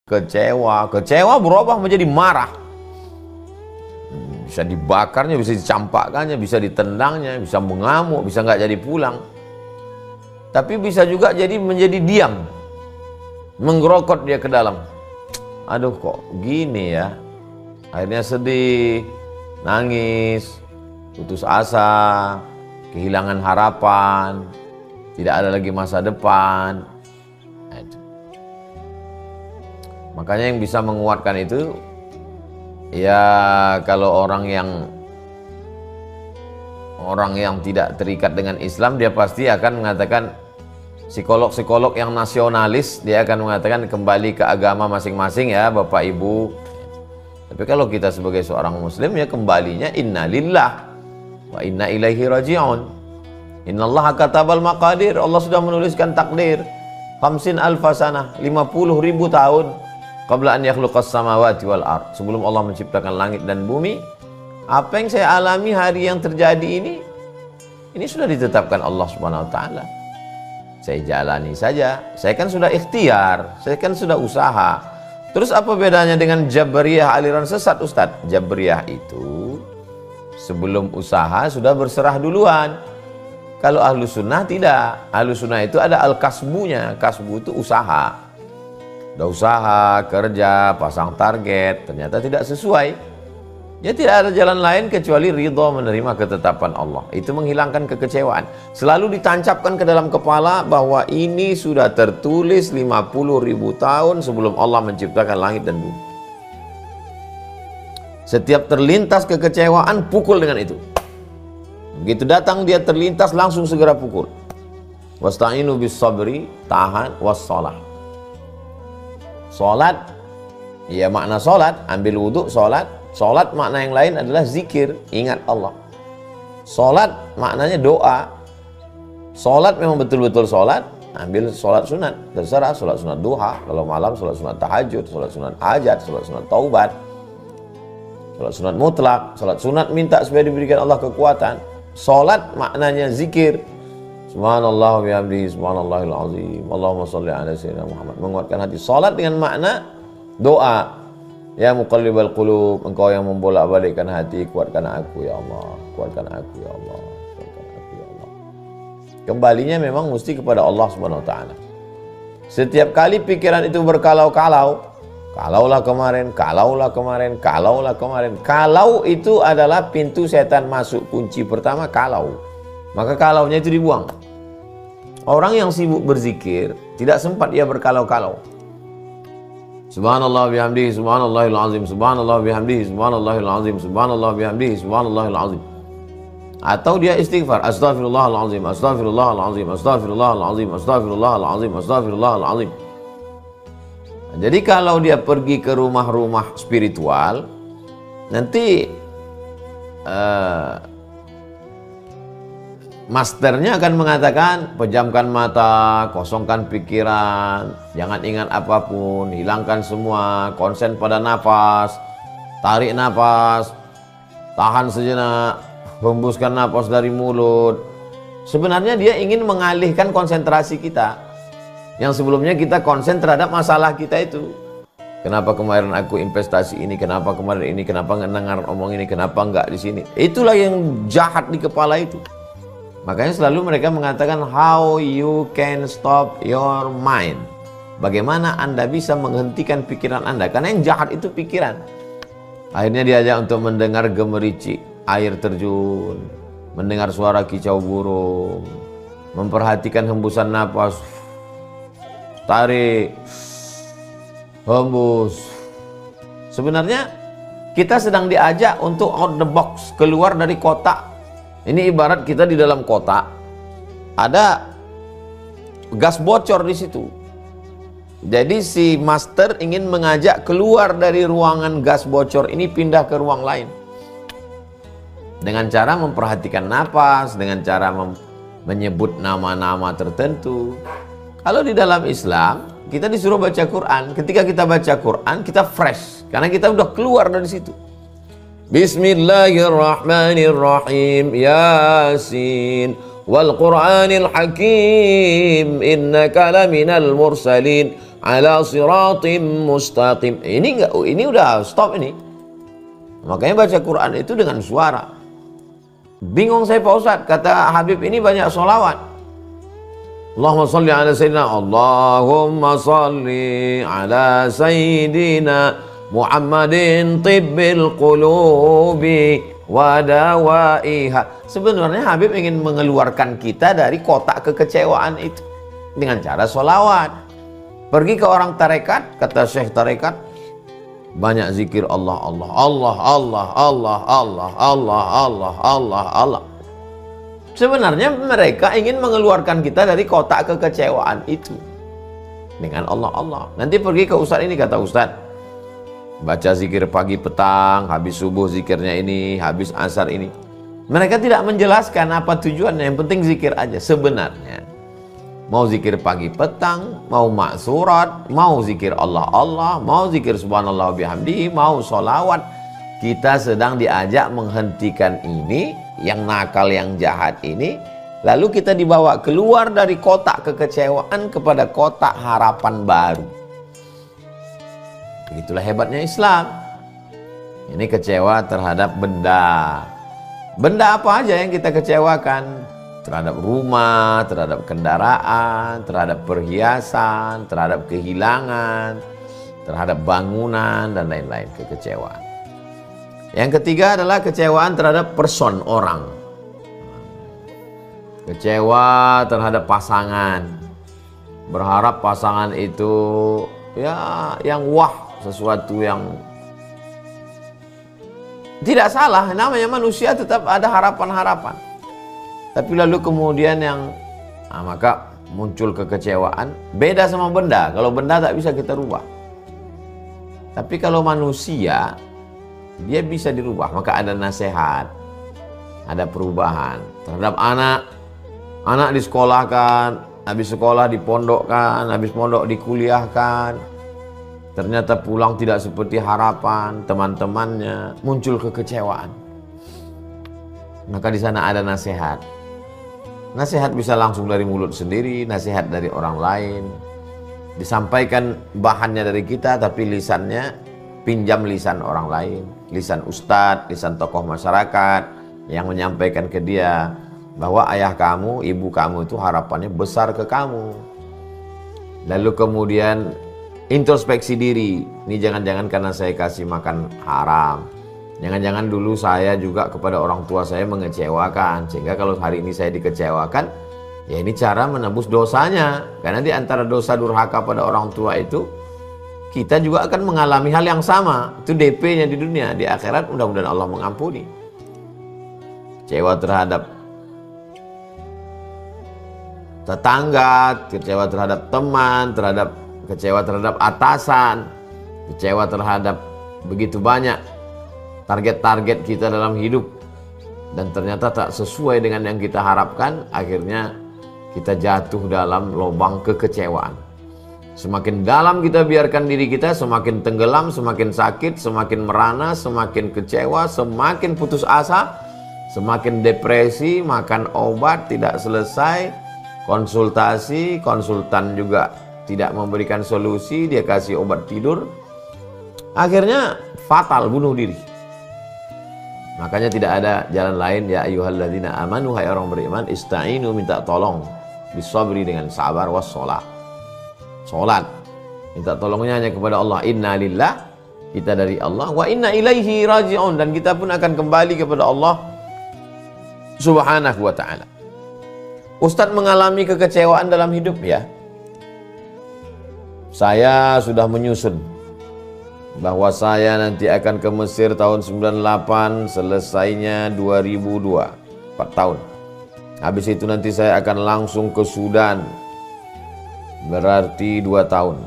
Kecewa berubah menjadi marah. Bisa dibakarnya, bisa dicampakkannya, bisa ditendangnya, bisa mengamuk, bisa nggak jadi pulang. Tapi bisa juga jadi menjadi diam, menggerokot dia ke dalam. Aduh, kok gini ya. Akhirnya sedih, nangis, putus asa, kehilangan harapan, tidak ada lagi masa depan. Makanya yang bisa menguatkan itu, ya kalau orang yang tidak terikat dengan Islam, dia pasti akan mengatakan, psikolog-psikolog yang nasionalis, dia akan mengatakan kembali ke agama masing-masing ya Bapak Ibu. Tapi kalau kita sebagai seorang muslim, ya kembalinya inna lillah wa inna ilaihi raji'un. Innallaha katabal maqadir, Allah sudah menuliskan takdir. 50.000 sanah, 50.000 tahun qabla an yakhluqas samawati wal ard, sebelum Allah menciptakan langit dan bumi. Apa yang saya alami hari yang terjadi ini sudah ditetapkan Allah Subhanahu wa taala. Saya jalani saja. Saya kan sudah ikhtiar, saya kan sudah usaha. Terus apa bedanya dengan Jabariyah aliran sesat, Ustadz? Jabariyah itu sebelum usaha sudah berserah duluan. Kalau ahlu sunnah tidak. Ahlu sunnah itu ada al-kasbunya. Kasbu itu usaha. Udah usaha, kerja, pasang target, ternyata tidak sesuai. Ya tidak ada jalan lain kecuali ridho menerima ketetapan Allah. Itu menghilangkan kekecewaan. Selalu ditancapkan ke dalam kepala bahwa ini sudah tertulis 50.000 tahun sebelum Allah menciptakan langit dan bumi. Setiap terlintas kekecewaan, pukul dengan itu. Begitu datang dia terlintas, langsung segera pukul. Wasta'inu bis sabri, tahan, wassalah. Salat, ya makna salat, ambil wudhu, salat. Salat makna yang lain adalah zikir, ingat Allah. Salat maknanya doa. Salat memang betul-betul salat, ambil salat sunat, terserah, salat sunat duha, kalau malam salat sunat tahajud, salat sunat hajat, salat sunat taubat, salat sunat mutlak, salat sunat minta supaya diberikan Allah kekuatan. Salat maknanya zikir. Subhanallah bihamdihi, subhanallahil azim, Allahumma sholli ala sayyidina Muhammad. Menguatkan hati. Salat dengan makna doa. Ya muqallibal qulub, engkau yang membolak-balikkan hati, kuatkan aku ya Allah, kuatkan aku ya Allah, kuatkan aku ya Allah. Kembalinya memang mesti kepada Allah Subhanahu wa taala. Setiap kali pikiran itu berkalau-kalau, kalaulah kemarin, kalaulah kemarin, kalaulah kemarin. Kalau itu adalah pintu setan masuk, kunci pertama kalau. Maka kalaunya itu dibuang. Orang yang sibuk berzikir tidak sempat ia berkalau-kalau. Subhanallah bihamdihi, subhanallahil azim, subhanallah bihamdihi, subhanallahil azim, subhanallah bihamdihi, subhanallahil azim. Atau dia istighfar, astaghfirullahalazim, astaghfirullahalazim, astaghfirullahalazim, astaghfirullahalazim, astaghfirullahalazim. Jadi kalau dia pergi ke rumah-rumah spiritual, nanti masternya akan mengatakan, pejamkan mata, kosongkan pikiran, jangan ingat apapun, hilangkan semua, konsen pada nafas, tarik nafas, tahan sejenak, hembuskan nafas dari mulut. Sebenarnya dia ingin mengalihkan konsentrasi kita. Yang sebelumnya kita konsen terhadap masalah kita itu. Kenapa kemarin aku investasi ini, kenapa kemarin ini, kenapa nggak dengar omong ini, kenapa nggak di sini. Itulah yang jahat di kepala itu. Makanya selalu mereka mengatakan how you can stop your mind. Bagaimana Anda bisa menghentikan pikiran Anda? Karena yang jahat itu pikiran. Akhirnya diajak untuk mendengar gemericik air terjun, mendengar suara kicau burung, memperhatikan hembusan napas, tarik, hembus. Sebenarnya kita sedang diajak untuk out the box, keluar dari kotak. Ini ibarat kita di dalam kotak, ada gas bocor di situ. Jadi si master ingin mengajak keluar dari ruangan gas bocor ini, pindah ke ruang lain. Dengan cara memperhatikan napas, dengan cara menyebut nama-nama tertentu. Kalau di dalam Islam, kita disuruh baca Quran. Ketika kita baca Quran, kita fresh. Karena kita udah keluar dari situ. Bismillahirrahmanirrahim. Yasin wal Qur'anil Hakim innaka laminal mursalin ala siratim mustaqim. Ini udah stop ini. Makanya baca Quran itu dengan suara. Bingung saya Pak Ustadz, kata Habib ini banyak sholawat. Allahumma salli ala sayyidina, Allahumma salli ala sayyidina Muhammadin tibbil qulubi wa dawaiha. Sebenarnya Habib ingin mengeluarkan kita dari kotak kekecewaan itu dengan cara sholawat. Pergi ke orang tarekat, kata Syekh tarekat, banyak zikir Allah, Allah, Allah, Allah, Allah, Allah, Allah, Allah, Allah, Allah. Sebenarnya mereka ingin mengeluarkan kita dari kotak kekecewaan itu dengan Allah, Allah. Nanti pergi ke Ustadz ini, kata Ustadz, baca zikir pagi petang, habis subuh zikirnya ini, habis asar ini. Mereka tidak menjelaskan apa tujuannya, yang penting zikir aja. Sebenarnya mau zikir pagi petang, mau maksurat, mau zikir Allah Allah, mau zikir subhanallah bihamdihi, mau sholawat, kita sedang diajak menghentikan ini, yang nakal, yang jahat ini. Lalu kita dibawa keluar dari kotak kekecewaan kepada kotak harapan baru. Itulah hebatnya Islam. Ini kecewa terhadap benda. Benda apa aja yang kita kecewakan? Terhadap rumah, terhadap kendaraan, terhadap perhiasan, terhadap kehilangan, terhadap bangunan, dan lain-lain kekecewaan. Yang ketiga adalah kecewaan terhadap person, orang. Kecewa terhadap pasangan. Berharap pasangan itu ya yang wah, sesuatu yang tidak salah. Namanya manusia tetap ada harapan-harapan. Tapi lalu kemudian maka muncul kekecewaan. Beda sama benda. Kalau benda tak bisa kita rubah. Tapi kalau manusia, dia bisa dirubah. Maka ada nasihat, ada perubahan terhadap anak. Anak disekolahkan, habis sekolah dipondokkan, habis pondok dikuliahkan. Ternyata pulang tidak seperti harapan teman-temannya, muncul kekecewaan. Maka di sana ada nasihat. Nasihat bisa langsung dari mulut sendiri, nasihat dari orang lain. Disampaikan bahannya dari kita, tapi lisannya pinjam lisan orang lain. Lisan ustadz, lisan tokoh masyarakat yang menyampaikan ke dia bahwa ayah kamu, ibu kamu itu harapannya besar ke kamu. Lalu kemudian introspeksi diri. Ini jangan-jangan karena saya kasih makan haram. Jangan-jangan dulu saya juga kepada orang tua saya mengecewakan, sehingga kalau hari ini saya dikecewakan, ya ini cara menebus dosanya. Karena di antara dosa durhaka pada orang tua itu, kita juga akan mengalami hal yang sama. Itu DP-nya di dunia. Di akhirat mudah-mudahan Allah mengampuni. Kecewa terhadap tetangga, kecewa terhadap teman, kecewa terhadap atasan, kecewa terhadap begitu banyak target-target kita dalam hidup, dan ternyata tak sesuai dengan yang kita harapkan. Akhirnya kita jatuh dalam lubang kekecewaan. Semakin dalam kita biarkan diri kita, semakin tenggelam, semakin sakit, semakin merana, semakin kecewa, semakin putus asa, semakin depresi, makan obat tidak selesai, konsultasi, konsultan juga tidak memberikan solusi, dia kasih obat tidur, akhirnya fatal, bunuh diri. Makanya tidak ada jalan lain, ya ayyuhalladzina amanu, hai orang beriman, ista'inu, minta tolong, bisabri, dengan sabar, wassalah, sholat, minta tolongnya hanya kepada Allah. Inna lillah, kita dari Allah, wa inna ilaihi raji'un, dan kita pun akan kembali kepada Allah subhanahu wa ta'ala. Ustadz mengalami kekecewaan dalam hidup, ya. Saya sudah menyusun bahwa saya nanti akan ke Mesir tahun 98, selesainya 2002, 4 tahun. Habis itu nanti saya akan langsung ke Sudan, berarti 2 tahun.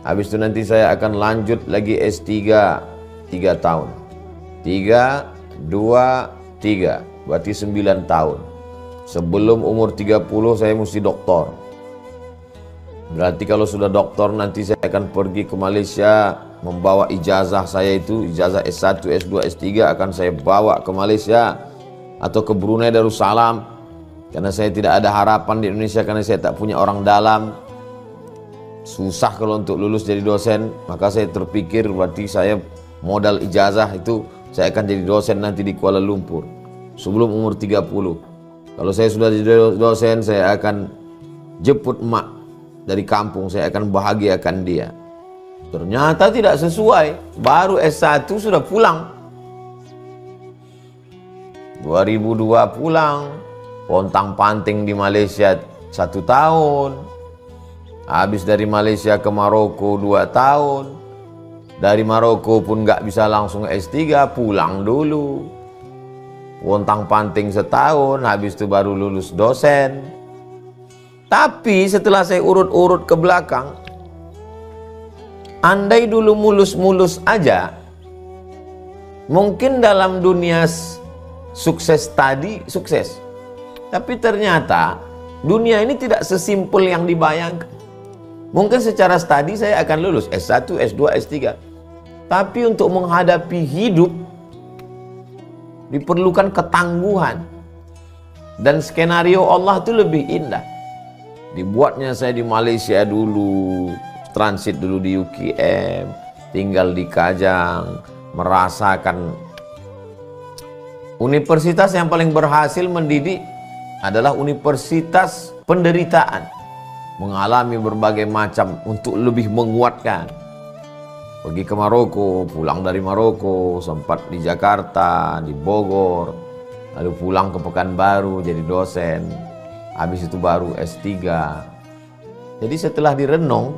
Habis itu nanti saya akan lanjut lagi S3, 3 tahun. 3, 2, 3, berarti 9 tahun. Sebelum umur 30 saya mesti doktor. Berarti kalau sudah doktor nanti saya akan pergi ke Malaysia, membawa ijazah saya itu, ijazah S1, S2, S3 akan saya bawa ke Malaysia atau ke Brunei Darussalam, karena saya tidak ada harapan di Indonesia, karena saya tak punya orang dalam. susah kalau untuk lulus jadi dosen, maka saya terpikir berarti saya modal ijazah itu saya akan jadi dosen nanti di Kuala Lumpur sebelum umur 30. Kalau saya sudah jadi dosen, saya akan jemput emak dari kampung, saya akan bahagiakan dia. Ternyata tidak sesuai, baru S1 sudah pulang. 2002 pulang, pontang-panting di Malaysia 1 tahun. Habis dari Malaysia ke Maroko 2 tahun. Dari Maroko pun nggak bisa langsung S3, pulang dulu. Pontang-panting setahun, habis itu baru lulus dosen. Tapi setelah saya urut-urut ke belakang, andai dulu mulus-mulus aja, mungkin dalam dunia sukses tadi, sukses. Tapi ternyata dunia ini tidak sesimpel yang dibayangkan. Mungkin secara studi saya akan lulus S1, S2, S3. Tapi untuk menghadapi hidup diperlukan ketangguhan. Dan skenario Allah itu lebih indah. Dibuatnya saya di Malaysia dulu, transit dulu di UKM, tinggal di Kajang, merasakan universitas yang paling berhasil mendidik adalah universitas penderitaan. Mengalami berbagai macam untuk lebih menguatkan. Pergi ke Maroko, pulang dari Maroko, sempat di Jakarta, di Bogor, lalu pulang ke Pekanbaru jadi dosen, habis itu baru S3. Jadi setelah direnung,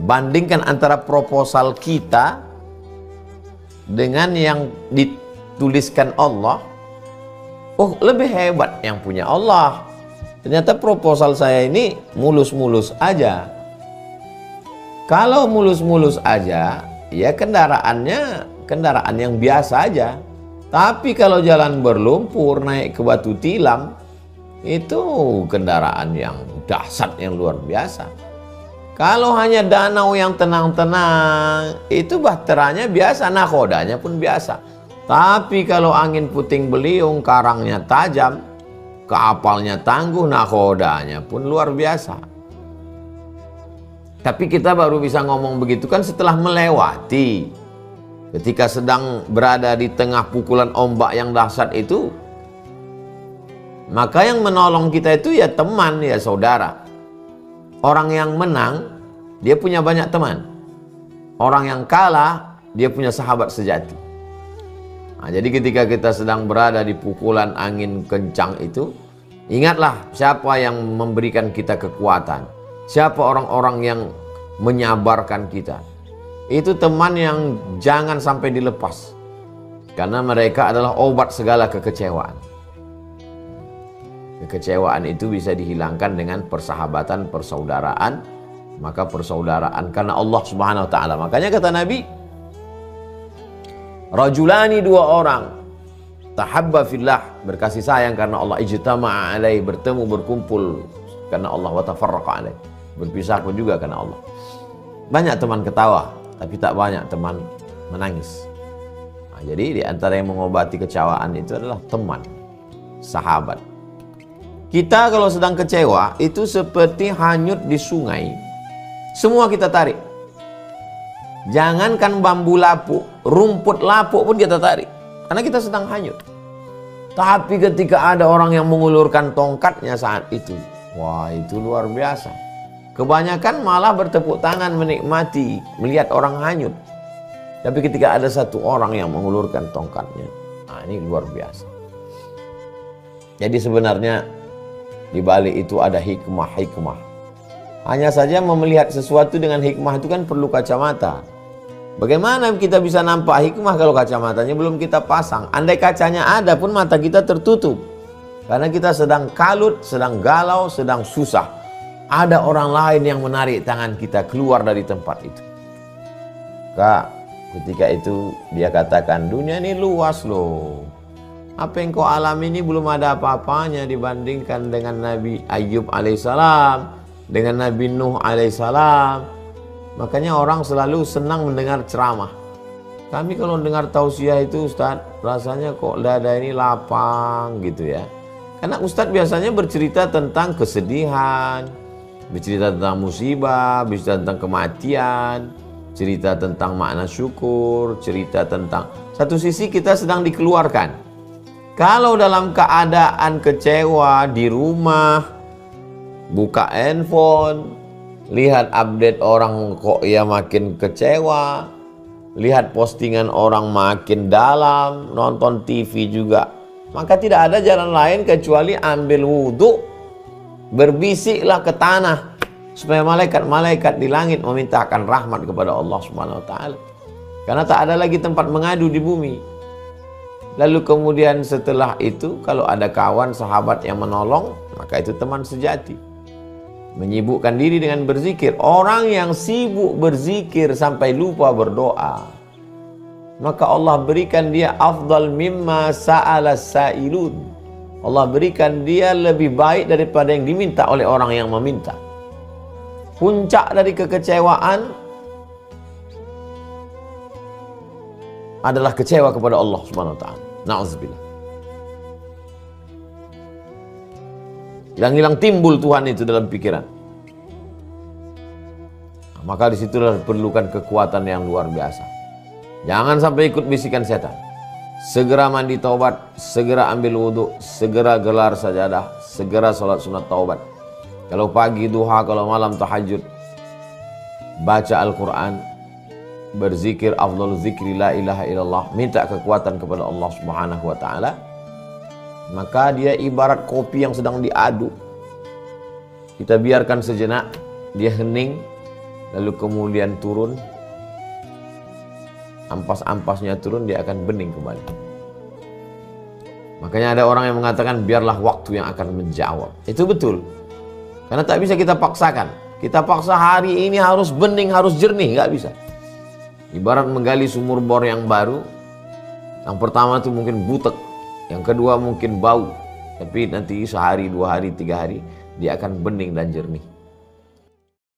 bandingkan antara proposal kita dengan yang dituliskan Allah, oh lebih hebat yang punya Allah. Ternyata proposal saya ini mulus-mulus aja. Kalau mulus-mulus aja, ya kendaraannya kendaraan yang biasa aja. Tapi kalau jalan berlumpur, naik ke batu tilam, itu kendaraan yang dahsyat, yang luar biasa. Kalau hanya danau yang tenang-tenang, itu bahteranya biasa, nakodanya pun biasa. Tapi kalau angin puting beliung, karangnya tajam, kapalnya tangguh, nakodanya pun luar biasa. Tapi kita baru bisa ngomong begitu kan setelah melewati. Ketika sedang berada di tengah pukulan ombak yang dahsyat itu, maka yang menolong kita itu ya teman, ya saudara. Orang yang menang, dia punya banyak teman. Orang yang kalah, dia punya sahabat sejati. Nah, jadi ketika kita sedang berada di pukulan angin kencang itu, ingatlah siapa yang memberikan kita kekuatan. Siapa orang-orang yang menyabarkan kita. Itu teman yang jangan sampai dilepas. Karena mereka adalah obat segala kekecewaan. Kekecewaan itu bisa dihilangkan dengan persahabatan, persaudaraan. Maka persaudaraan karena Allah Subhanahu wa taala. Makanya kata Nabi, rajulani, 2 orang, tahabba fillah, berkasih sayang karena Allah, ijtama'a alaih, bertemu berkumpul karena Allah, wa tafarraqa alaih, berpisah pun juga karena Allah. Banyak teman ketawa, tapi tak banyak teman menangis. Nah, jadi di antara yang mengobati kecewaan itu adalah teman, sahabat. Kita kalau sedang kecewa itu seperti hanyut di sungai, semua kita tarik. Jangankan bambu lapuk, rumput lapuk pun kita tarik, karena kita sedang hanyut. Tapi ketika ada orang yang mengulurkan tongkatnya saat itu, wah itu luar biasa. Kebanyakan malah bertepuk tangan menikmati melihat orang hanyut. Tapi ketika ada satu orang yang mengulurkan tongkatnya, nah ini luar biasa. Jadi sebenarnya di balik itu ada hikmah-hikmah. Hanya saja melihat sesuatu dengan hikmah itu kan perlu kacamata. Bagaimana kita bisa nampak hikmah kalau kacamatanya belum kita pasang? Andai kacanya ada pun mata kita tertutup. Karena kita sedang kalut, sedang galau, sedang susah. Ada orang lain yang menarik tangan kita keluar dari tempat itu. Kak, ketika itu dia katakan, dunia ini luas loh. Apa yang kau alami ini belum ada apa-apanya dibandingkan dengan Nabi Ayub alaihissalam, dengan Nabi Nuh alaihissalam. Makanya orang selalu senang mendengar ceramah. Kami kalau dengar tausiah itu Ustaz, rasanya kok dada ini lapang gitu ya. Karena Ustaz biasanya bercerita tentang kesedihan, Bercerita tentang musibah, bercerita tentang kematian, cerita tentang makna syukur, cerita tentang satu sisi kita sedang dikeluarkan. Kalau dalam keadaan kecewa di rumah, buka handphone, lihat update orang kok ya makin kecewa, lihat postingan orang makin dalam, nonton TV juga, maka tidak ada jalan lain kecuali ambil wudhu, berbisiklah ke tanah supaya malaikat-malaikat di langit memintakan rahmat kepada Allah Subhanahu wa taala. Karena tak ada lagi tempat mengadu di bumi. Lalu kemudian setelah itu kalau ada kawan sahabat yang menolong, maka itu teman sejati. Menyibukkan diri dengan berzikir. Orang yang sibuk berzikir sampai lupa berdoa, maka Allah berikan dia afdal mimma sa'ala sa'ilun. Allah berikan dia lebih baik daripada yang diminta oleh orang yang meminta. Puncak dari kekecewaan adalah kecewa kepada Allah Subhanahu wa taala. Na'udzubillah. Hilang-hilang timbul Tuhan itu dalam pikiran. Maka disitulah diperlukan kekuatan yang luar biasa. Jangan sampai ikut bisikan setan. Segera mandi taubat, segera ambil wudhu, segera gelar sajadah, segera sholat sunat taubat. Kalau pagi duha, kalau malam tahajud, baca Al-Quran, berzikir afdal zikri la ilaha illallah, minta kekuatan kepada Allah Subhanahu wa taala. Maka dia ibarat kopi yang sedang diaduk. Kita biarkan sejenak, dia hening, lalu kemudian turun. Ampas-ampasnya turun, dia akan bening kembali. Makanya ada orang yang mengatakan biarlah waktu yang akan menjawab. Itu betul. Karena tak bisa kita paksakan. Kita paksa hari ini harus bening, harus jernih, nggak bisa. Ibarat menggali sumur bor yang baru. Yang pertama itu mungkin butek, yang kedua mungkin bau, tapi nanti sehari, 2 hari, 3 hari dia akan bening dan jernih.